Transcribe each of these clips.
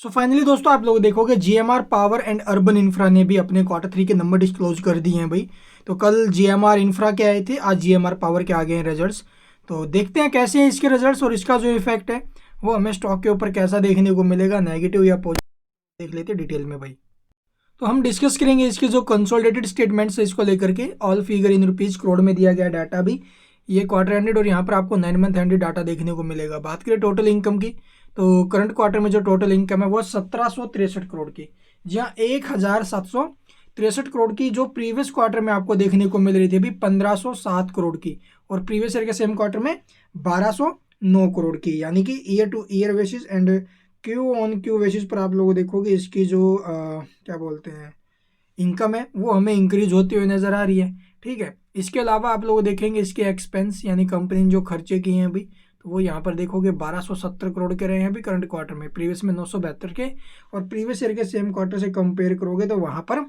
So finally दोस्तों आप लोग देखोगे GMR power and urban infra ने भी अपने क्वार्टर 3 के नंबर डिस्क्लोज कर दिए हैं भाई। तो कल जीएमआर इंफ्रा के आए थे, आज जीएमआर पावर के आ गए हैं रिजल्ट्स। तो देखते हैं कैसे हैं इसके रिजल्ट्स और इसका जो इफेक्ट है वो हमें स्टॉक के ऊपर कैसा देखने को मिलेगा, नेगेटिव या पॉजिटिव, देख लेते हैं डिटेल में भाई। तो हम डिस्कस करेंगे इसके जो कंसोलिडेटेड स्टेटमेंट्स है इसको लेकर के। All figure in rupees crore में दिया गया डाटा भी, ये क्वार्टर एंडेड और यहाँ पर आपको 9 मंथ एंडेड डाटा देखने को मिलेगा। बात करें टोटल इनकम की, तो करंट क्वार्टर में जो टोटल इनकम है वो 1763 करोड़ की, जहाँ 1763 करोड़ की जो प्रीवियस क्वार्टर में आपको देखने को मिल रही थी अभी 1507 करोड़ की, और प्रीवियस ईयर के सेम क्वार्टर में 1209 करोड़ की। यानी कि year to year basis and Q on Q basis पर आप लोग देखोगे इसकी जो क्या बोलते हैं इनकम है वो हमें इंक्रीज होती हुई नज़र आ रही है। ठीक है, इसके अलावा आप लोग देखेंगे इसके एक्सपेंस यानी कंपनी ने जो खर्चे किए हैं अभी, तो वो यहाँ पर देखोगे 1270 करोड़ के रहे हैं अभी करंट क्वार्टर में, प्रीवियस में 972 के, और प्रीवियस ईयर के सेम क्वार्टर से कंपेयर करोगे तो वहाँ पर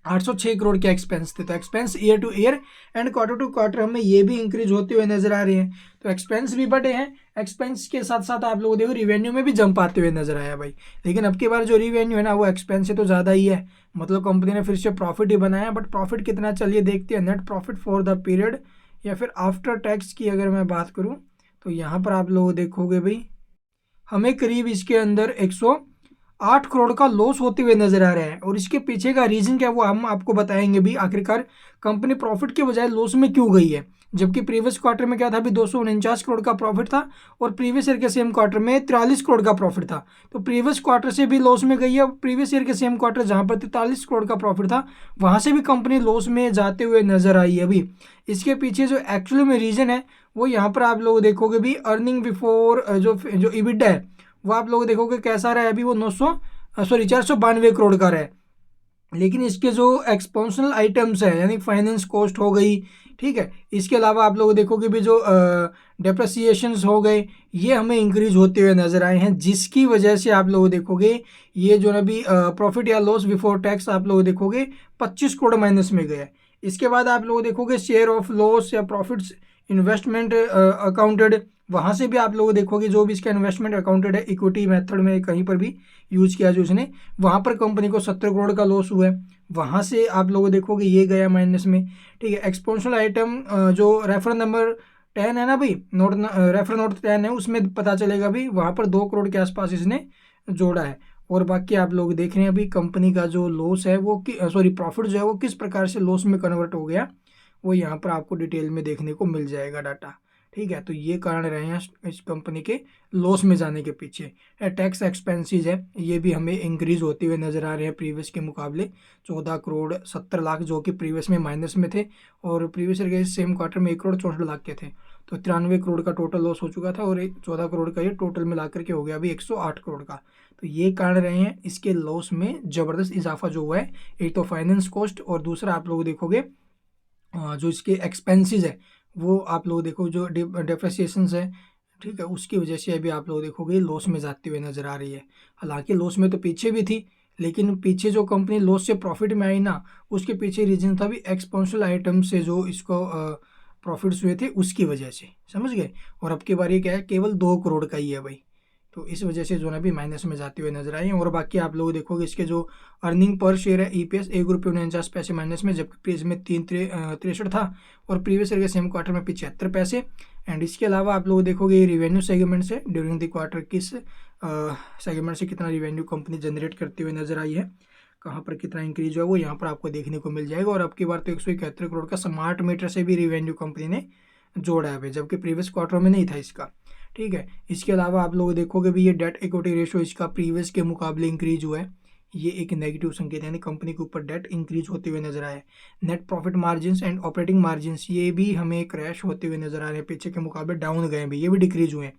806 करोड़ के एक्सपेंस थे। तो expense year to year and quarter to quarter हमें ये भी इंक्रीज होते हुए नजर आ रहे हैं। तो एक्सपेंस भी बढ़े हैं, एक्सपेंस के साथ साथ आप लोग देखो रिवेन्यू में भी जंप आते हुए नजर आया भाई। लेकिन अब की बार जो रिवेन्यू है ना वो एक्सपेंस से तो ज़्यादा ही है, मतलब कंपनी ने फिर से प्रॉफिट ही बनाया। बट प्रॉफिट कितना, चलिए देखते हैं। Net profit for the period या फिर आफ्टर टैक्स की अगर मैं बात करूँ तो यहाँ पर आप लोग देखोगे भाई हमें करीब इसके अंदर 108 करोड़ का लॉस होते हुए नजर आ रहा है। और इसके पीछे का रीजन क्या है वो हम आपको बताएंगे भी, आखिरकार कंपनी प्रॉफिट के बजाय लॉस में क्यों गई है। जबकि प्रीवियस क्वार्टर में क्या था, अभी 249 करोड़ का प्रॉफिट था और प्रीवियस ईयर के सेम क्वार्टर में 43 करोड़ का प्रॉफिट था। तो प्रीवियस क्वार्टर से भी लॉस में गई है, प्रीवियस ईयर के सेम क्वार्टर जहां पर 43 करोड़ का प्रॉफिट था वहां से भी कंपनी लॉस में जाते हुए नजर आई है अभी। इसके पीछे जो एक्चुअली में रीजन है वो यहाँ पर आप लोग देखोगे भी अर्निंग बिफोर जो इबिडा है वो आप लोग देखोगे कैसा रहा है अभी, वो 492 करोड़ का रहा है। लेकिन इसके जो एक्सपेंशनल आइटम्स है यानी फाइनेंस कॉस्ट हो गई, ठीक है, इसके अलावा आप लोग देखोगे भी जो डेप्रिसिएशंस हो गए ये हमें इंक्रीज होते हुए नजर आए हैं, जिसकी वजह से आप लोग देखोगे ये जो अभी प्रॉफिट या लॉस बिफोर टैक्स आप लोग देखोगे 25 करोड़ माइनस में गया। इसके बाद आप लोग देखोगे शेयर ऑफ लॉस या प्रॉफिट्स इन्वेस्टमेंट अकाउंटेड, वहाँ से भी आप लोग देखोगे जो भी इसका इन्वेस्टमेंट अकाउंटेड है इक्विटी मेथड में कहीं पर भी यूज किया जो उसने, वहाँ पर कंपनी को 70 करोड़ का लॉस हुआ है, वहाँ से आप लोग देखोगे ये गया माइनस में। ठीक है, एक्सपोनेंशियल आइटम जो रेफर नंबर 10 है ना भाई, रेफर नोट 10 है, उसमें पता चलेगा भी वहाँ पर 2 करोड़ के आसपास इसने जोड़ा है। और बाकी आप लोग देख रहे हैं अभी कंपनी का जो लॉस है वो प्रॉफिट जो है वो किस प्रकार से लॉस में कन्वर्ट हो गया, वो यहाँ पर आपको डिटेल में देखने को मिल जाएगा डाटा। ठीक है, तो ये कारण रहे हैं इस कंपनी के लॉस में जाने के पीछे। टैक्स एक्सपेंसेस है ये भी हमें इंक्रीज होते हुए नज़र आ रहे हैं प्रीवियस के मुकाबले, 14 करोड़ 70 लाख जो कि प्रीवियस में माइनस में थे, और प्रीवियस ईयर के सेम क्वार्टर में 1 करोड़ 64 लाख के थे। तो 93 करोड़ का टोटल लॉस हो चुका था और 14 करोड़ का ये टोटल मिलाकर के हो गया अभी 108 करोड़ का। तो ये कारण रहे हैं इसके लॉस में ज़बरदस्त इजाफा जो हुआ है। एक तो फाइनेंस कॉस्ट और दूसरा आप लोग देखोगे जो इसके एक्सपेंसेस है वो आप लोग देखो जो डेप्रिसिएशंस है, ठीक है, उसकी वजह से अभी आप लोग देखोगे लॉस में जाती हुई नज़र आ रही है। हालांकि लॉस में तो पीछे भी थी, लेकिन पीछे जो कंपनी लॉस से प्रॉफिट में आई ना उसके पीछे रीजन था भी एक्सपोनेंशियल आइटम से जो इसको प्रॉफिट्स हुए थे उसकी वजह से, समझ गए। और अब की बार ये क्या है, केवल 2 करोड़ का ही है भाई, तो इस वजह से जो है भी माइनस में जाते हुए नजर आए हैं। और बाकी आप लोग देखोगे इसके जो अर्निंग पर शेयर है ईपीएस 1 रुपये 49 पैसे माइनस में, जबकि प्रीवियस में 363 था और प्रीवियस ईयर के सेम क्वार्टर में 75 पैसे। एंड इसके अलावा आप लोग देखोगे रिवेन्यू सेगमेंट से ड्यूरिंग द क्वार्टर किस सेगमेंट से कितना रिवेन्यू कंपनी जनरेट करते हुए नजर आई है, कहाँ पर कितना इंक्रीज हुआ वो यहाँ पर आपको देखने को मिल जाएगा। और अब की बार तो 171 करोड़ का स्मार्ट मीटर से भी रिवेन्यू कंपनी ने जोड़ा है, जबकि प्रीवियस क्वार्टर में नहीं था इसका। ठीक है, इसके अलावा आप लोग देखोगे भी ये डेट इक्विटी रेशियो इसका प्रीवियस के मुकाबले इंक्रीज हुआ है, ये एक नेगेटिव संकेत यानी कंपनी के ऊपर डेट इंक्रीज होते हुए नजर आया है। Net profit margins and operating margins ये भी हमें क्रैश होते हुए नजर आ रहे हैं, पीछे के मुकाबले डाउन गए भी, ये भी डिक्रीज हुए हैं।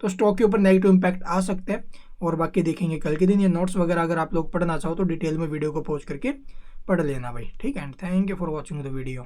तो स्टॉक के ऊपर नेगेटिव इंपैक्ट आ सकता है। और बाकी देखेंगे कल के दिन। ये नोट्स वगैरह अगर आप लोग पढ़ना चाहो तो डिटेल में वीडियो को पॉज करके पढ़ लेना भाई। ठीक है, and thank you for watching the video.